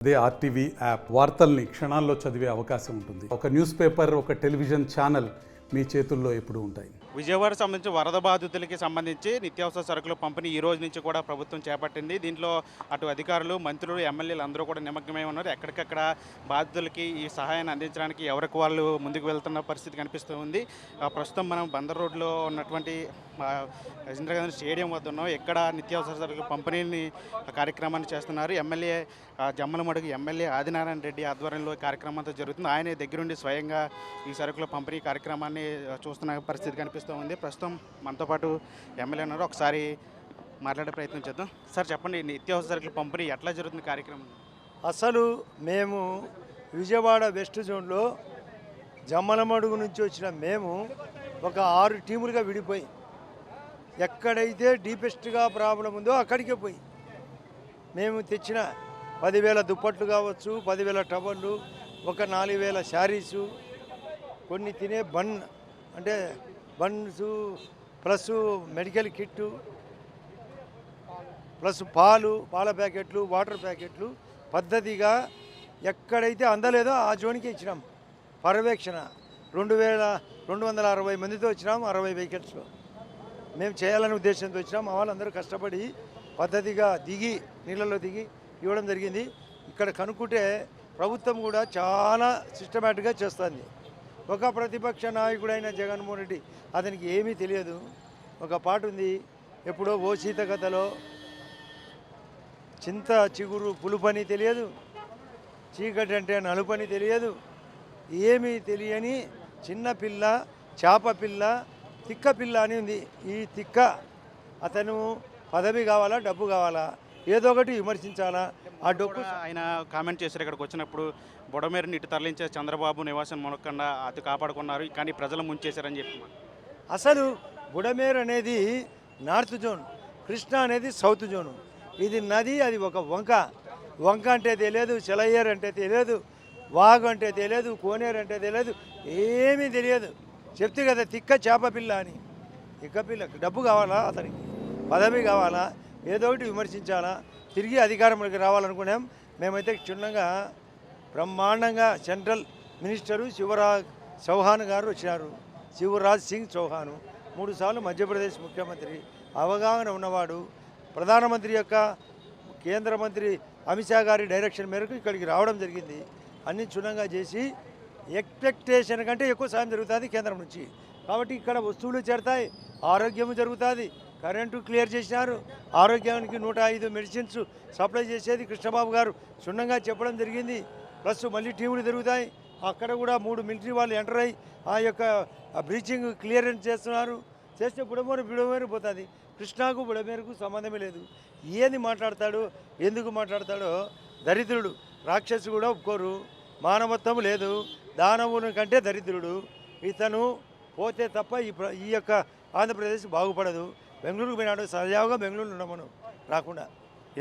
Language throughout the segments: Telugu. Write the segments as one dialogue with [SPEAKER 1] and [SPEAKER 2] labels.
[SPEAKER 1] అదే ఆర్టీవీ యాప్ వార్తల్ని క్షణాల్లో చదివే అవకాశం ఉంటుంది. ఒక న్యూస్ పేపర్, ఒక టెలివిజన్ ఛానల్ మీ చేతుల్లో ఎప్పుడూ ఉంటాయి.
[SPEAKER 2] విజయవాడ సంబంధించి వరద బాధితులకి సంబంధించి నిత్యావసర సరుకుల పంపిణీ ఈ రోజు నుంచి కూడా ప్రభుత్వం చేపట్టింది. దీంట్లో అటు అధికారులు, మంత్రులు, ఎమ్మెల్యేలు అందరూ కూడా నిమగ్నమై ఉన్నారు. ఎక్కడికక్కడ బాధితులకి ఈ సహాయాన్ని అందించడానికి ఎవరికి వాళ్ళు ముందుకు వెళ్తున్న పరిస్థితి కనిపిస్తూ ఉంది. ప్రస్తుతం మనం బందర్ రోడ్లో ఉన్నటువంటి ఇందిరాగాంధీ స్టేడియం వద్ద ఉన్నాం. ఎక్కడ నిత్యావసర సరుకుల పంపిణీని కార్యక్రమాన్ని చేస్తున్నారు. ఎమ్మెల్యే జమ్మలమడుగు ఎమ్మెల్యే ఆదినారాయణ రెడ్డి ఆధ్వర్యంలో ఈ కార్యక్రమం అంతా జరుగుతుంది. ఆయనే దగ్గరుండి స్వయంగా ఈ సరుకుల పంపిణీ కార్యక్రమాన్ని చూస్తున్న పరిస్థితి కనిపిస్తుంది. ప్రస్తుతం మనతో పాటు ఎమ్మెల్యే ఉన్నారు. ఒకసారి మాట్లాడే ప్రయత్నం చేద్దాం. సార్ చెప్పండి, నిత్యావసర సరుకుల పంపిణీ ఎట్లా జరుగుతుంది కార్యక్రమం?
[SPEAKER 3] అసలు మేము విజయవాడ వెస్ట్ జోన్లో జమ్మలమడుగు నుంచి వచ్చిన మేము ఒక 6 టీములుగా విడిపోయి ఎక్కడైతే డీపెస్ట్గా ప్రాబ్లం ఉందో అక్కడికే పోయి మేము తెచ్చిన 10,000 దుప్పట్లు కావచ్చు, 10,000 టవళ్ళు, ఒక 4,000 శారీసు, కొన్ని తినే అంటే buns, plus medical kit, plus పాల ప్యాకెట్లు, వాటర్ ప్యాకెట్లు పద్ధతిగా ఎక్కడైతే అందలేదో ఆ జోన్కి ఇచ్చినాం. పర్యవేక్షణ 2,260 మందితో వచ్చినాం. 60 వెహికల్స్లో మేము చేయాలనే ఉద్దేశంతో వచ్చినాం. మా వాళ్ళందరూ కష్టపడి పద్ధతిగా దిగి నీళ్ళలో దిగి ఇవ్వడం జరిగింది. ఇక్కడ కనుక్కుంటే ప్రభుత్వం కూడా చాలా సిస్టమేటిక్గా చేస్తుంది. ఒక ప్రతిపక్ష నాయకుడైన జగన్మోహన్ రెడ్డి అతనికి ఏమీ తెలియదు. ఒక పాట ఉంది, ఎప్పుడో ఓ సీత కథలో, చింత చిగురు పులుపని తెలియదు, చీకటి అంటే నలుపని తెలియదు, ఏమీ తెలియని చిన్న పిల్ల, చేప పిల్ల, తిక్క పిల్ల అని ఉంది. ఈ తిక్క అతను పదవి కావాలా, డబ్బు కావాలా, ఏదో ఒకటి విమర్శించాలా. ఆ డబ్బు
[SPEAKER 2] ఆయన కామెంట్ చేశారు, ఇక్కడికి వచ్చినప్పుడు బుడమేరుని ఇటు తరలించే చంద్రబాబు నివాసం మునక్కుండా అతి కాపాడుకున్నారు, కానీ ప్రజలు ముంచేశారని చెప్పి.
[SPEAKER 3] అసలు బుడమేరు అనేది నార్త్ జోన్, కృష్ణ అనేది సౌత్ జోను. ఇది నది, అది ఒక వంక అంటే తెలియదు, చెలయ్యేరు అంటే తెలియదు, వాగు అంటే తెలియదు, కోనేరు అంటే తెలియదు, ఏమీ తెలియదు. చెప్తే కదా తిక్క చేప పిల్ల అని. తిక్క పిల్ల డబ్బు కావాలా, అతనికి పదవి కావాలా, ఏదో ఒకటి విమర్శించాలా, తిరిగి అధికారంలోకి రావాలనుకున్నాం. మేమైతే క్షుణ్ణంగా బ్రహ్మాండంగా సెంట్రల్ మినిస్టరు శివరాజ్ చౌహాన్ గారు వచ్చినారు. శివరాజ్ సింగ్ చౌహాన్ 3 సార్లు మధ్యప్రదేశ్ ముఖ్యమంత్రి, అవగాహన ఉన్నవాడు. ప్రధానమంత్రి యొక్క కేంద్ర మంత్రి అమిత్ షా గారి డైరెక్షన్ మేరకు ఇక్కడికి రావడం జరిగింది. అన్ని క్షుణ్ణంగా చేసి ఎక్స్పెక్టేషన్ కంటే ఎక్కువ సాయం జరుగుతుంది కేంద్రం నుంచి. కాబట్టి ఇక్కడ వస్తువులు చేరుతాయి, ఆరోగ్యం జరుగుతుంది. కరెంటు క్లియర్ చేసినారు. ఆరోగ్యానికి 105 మెడిసిన్స్ సప్లై చేసేది కృష్ణబాబు గారు క్షుణ్ణంగా చెప్పడం జరిగింది. ప్లస్ మళ్ళీ టీములు జరుగుతాయి. అక్కడ కూడా 3 మిలిటరీ వాళ్ళు ఎంటర్ అయ్యి ఆ యొక్క బ్రీచింగ్ క్లియరెన్స్ చేస్తున్నారు. చేస్తే బుడమేరు పోతుంది. కృష్ణాకు బుడమేరుకు సంబంధమే లేదు. ఏది మాట్లాడతాడు, ఎందుకు మాట్లాడతాడో దరిద్రుడు. రాక్షసు కూడా ఒప్పుకోరు. మానవత్వం లేదు. దానవుని కంటే దరిద్రుడు ఇతను. పోతే తప్ప ఈ యొక్క ఆంధ్రప్రదేశ్ బాగుపడదు. బెంగళూరుకు పోయినాడు, సజావుగా బెంగళూరు ఉండమను రాకుండా.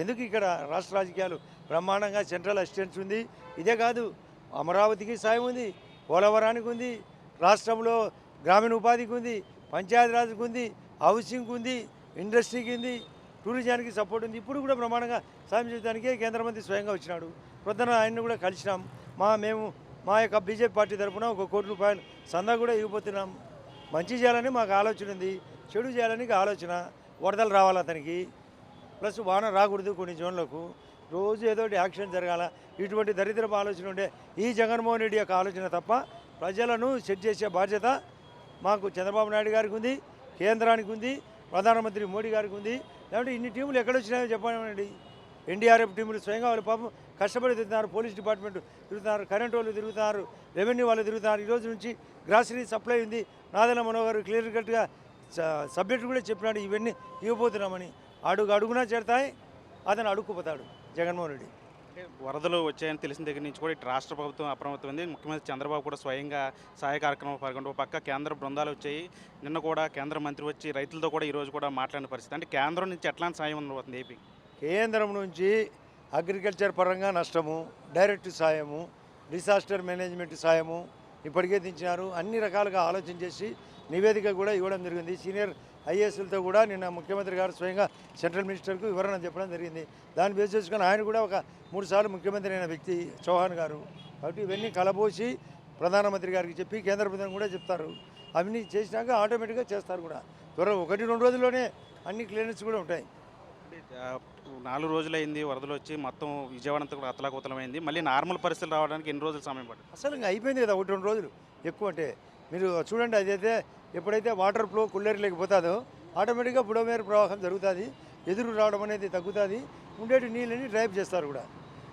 [SPEAKER 3] ఎందుకు ఇక్కడ రాష్ట్ర రాజకీయాలు బ్రహ్మాండంగా సెంట్రల్ అసిస్టెన్స్ ఉంది. ఇదే కాదు, అమరావతికి సాయం ఉంది, పోలవరానికి ఉంది, రాష్ట్రంలో గ్రామీణ ఉపాధికి ఉంది, పంచాయతీరాజ్కి ఉంది, హౌసింగ్కి ఉంది, ఇండస్ట్రీకి ఉంది, టూరిజానికి సపోర్ట్ ఉంది. ఇప్పుడు కూడా బ్రహ్మాండంగా సాయం చేయడానికే కేంద్ర మంత్రి స్వయంగా వచ్చినాడు. ప్రొద్దున ఆయన్ని కూడా కలిసినాం. మేము మా యొక్క బీజేపీ పార్టీ తరఫున 1 కోటి రూపాయలు సందా కూడా ఇవ్వబోతున్నాం. మంచి చేయాలని మాకు ఆలోచన ఉంది, చెడు చేయాలని ఆలోచన. వరదలు రావాలి అతనికి, ప్లస్ వాన రాకూడదు కొన్ని జోన్లకు, రోజు ఏదో యాక్షన్ జరగాల. ఇటువంటి దరిద్రపు ఆలోచన ఉండే ఈ జగన్మోహన్ రెడ్డి యొక్క ఆలోచన తప్ప ప్రజలను సెట్ చేసే బాధ్యత మాకు చంద్రబాబు నాయుడు గారికి ఉంది, కేంద్రానికి ఉంది, ప్రధానమంత్రి మోడీ గారికి ఉంది. లేకపోతే ఇన్ని టీములు ఎక్కడొచ్చినాయో చెప్పండి. ఎన్డీఆర్ఎఫ్ టీములు స్వయంగా వాళ్ళ పాపం కష్టపడి తిరుగుతున్నారు. పోలీస్ డిపార్ట్మెంట్ తిరుగుతున్నారు, కరెంట్ వాళ్ళు తిరుగుతున్నారు, రెవెన్యూ వాళ్ళు తిరుగుతున్నారు. ఈరోజు నుంచి గ్రాసరీ సప్లై ఉంది. నాదెళ్ల మనోహర్ క్లియర్ కట్గా సబ్జెక్ట్ కూడా చెప్పినాడు, ఇవన్నీ ఇవ్వబోతున్నామని. అడుగునా చేరుతాయి, అతను అడుక్కుపోతాడు జగన్మోహన్ రెడ్డి.
[SPEAKER 2] వరదలు వచ్చాయని తెలిసిన దగ్గర నుంచి కూడా ఇటు రాష్ట్ర ప్రభుత్వం అప్రమత్తమైంది. ముఖ్యమంత్రి చంద్రబాబు కూడా స్వయంగా సహాయ కార్యక్రమం పాల్గొంటూ పక్క కేంద్ర బృందాలు వచ్చాయి. నిన్న కూడా కేంద్ర మంత్రి వచ్చి రైతులతో కూడా ఈరోజు కూడా మాట్లాడిన పరిస్థితి. అంటే కేంద్రం నుంచి ఎట్లాంటి సాయం ఉండబోతుంది ఏపీ?
[SPEAKER 3] కేంద్రం నుంచి అగ్రికల్చర్ పరంగా నష్టము, డైరెక్ట్ సాయము, డిసాస్టర్ మేనేజ్మెంట్ సాయము ఇప్పటికే దించినారు. అన్ని రకాలుగా ఆలోచన చేసి నివేదిక కూడా ఇవ్వడం జరిగింది. సీనియర్ ఐఏఎస్లతో కూడా నిన్న ముఖ్యమంత్రి గారు స్వయంగా సెంట్రల్ మినిస్టర్కు వివరణ చెప్పడం జరిగింది. దాన్ని బేస్ చేసుకుని ఆయన కూడా ఒక 3 సార్లు ముఖ్యమంత్రి అయిన వ్యక్తి చౌహాన్ గారు. కాబట్టి ఇవన్నీ కలబోసి ప్రధానమంత్రి గారికి చెప్పి కేంద్ర ప్రభుత్వం కూడా చెప్తారు. అవన్నీ చేసినాక ఆటోమేటిక్గా చేస్తారు కూడా. త్వరగా 1-2 రోజుల్లోనే అన్ని క్లియరెన్స్ కూడా ఉంటాయి.
[SPEAKER 2] 4 రోజులైంది వరదలు వచ్చి మొత్తం విజయవాడ అంతా కూడా అతలాకుతలమైంది. మళ్ళీ నార్మల్ పరిస్థితులు రావడానికి ఎన్ని రోజులు సమయం పడుతుంది?
[SPEAKER 3] అసలు ఇంకా అయిపోయింది కదా 1-2 రోజులు ఎక్కువ అంటే. మీరు చూడండి, అదైతే ఎప్పుడైతే వాటర్ ఫ్లో కుల్లేరు లేకపోతుందో ఆటోమేటిక్గా బుడమేరు ప్రవాహం జరుగుతుంది, ఎదురు రావడం అనేది తగ్గుతుంది, ఉండేటి నీళ్ళని డ్రైవ్ చేస్తారు కూడా.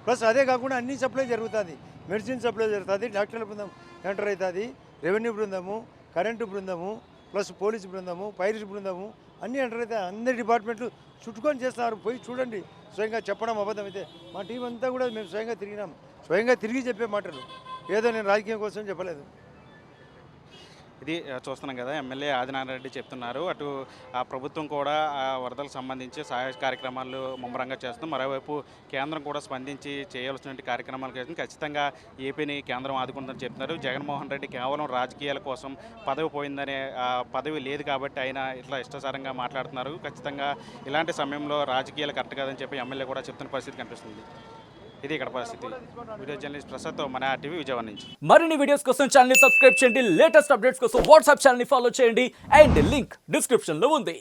[SPEAKER 3] ప్లస్ అదే కాకుండా అన్ని సప్లై జరుగుతుంది, మెడిసిన్ సప్లై జరుగుతుంది, డాక్టర్ల బృందం ఎంటర్ అవుతుంది, రెవెన్యూ బృందము, కరెంటు బృందము, ప్లస్ పోలీసు బృందము, పైరసీ బృందము అన్నీ ఎంటర్ అవుతాయి. అందరి డిపార్ట్మెంట్లు చుట్టుకొని చేస్తున్నారు. పోయి చూడండి, స్వయంగా చెప్పడం అబద్ధం అయితే. మా టీం అంతా కూడా మేము స్వయంగా తిరిగినాం, స్వయంగా తిరిగి చెప్పే మాటలు, ఏదో నేను రాజకీయం కోసం చెప్పలేదు.
[SPEAKER 2] ఇది చూస్తున్నాం కదా, ఎమ్మెల్యే ఆదినారాయణ రెడ్డి చెప్తున్నారు. అటు ఆ ప్రభుత్వం కూడా ఆ వరదలకు సంబంధించి సహాయ కార్యక్రమాలు ముమ్మరంగా చేస్తుంది. మరోవైపు కేంద్రం కూడా స్పందించి చేయాల్సిన కార్యక్రమాలు చేస్తుంది. ఖచ్చితంగా ఏపీని కేంద్రం ఆదుకుంటుందని చెప్తున్నారు. జగన్మోహన్ రెడ్డి కేవలం రాజకీయాల కోసం పదవి పోయిందనే పదవి లేదు కాబట్టి ఆయన ఇట్లా ఇష్టాసారంగా మాట్లాడుతున్నారు. ఖచ్చితంగా ఇలాంటి సమయంలో రాజకీయాలు కరెక్ట్ కాదని చెప్పి ఎమ్మెల్యే కూడా చెప్తున్న పరిస్థితి కనిపిస్తుంది. ఇది ఇక్కడ పరిస్థితి. వీడియో జర్నలిస్ట్ ప్రసాద్తో మన టీవీ విజయవాడ నుంచి.
[SPEAKER 4] మరిన్ని వీడియోస్ కోసం ఛానల్ ని సబ్స్క్రైబ్ చేయండి, లేటెస్ట్ అప్డేట్స్ కోసం వాట్సాప్ ఛానల్ ని ఫాలో చేయండి అండ్ లింక్ డిస్క్రిప్షన్ లో ఉంది.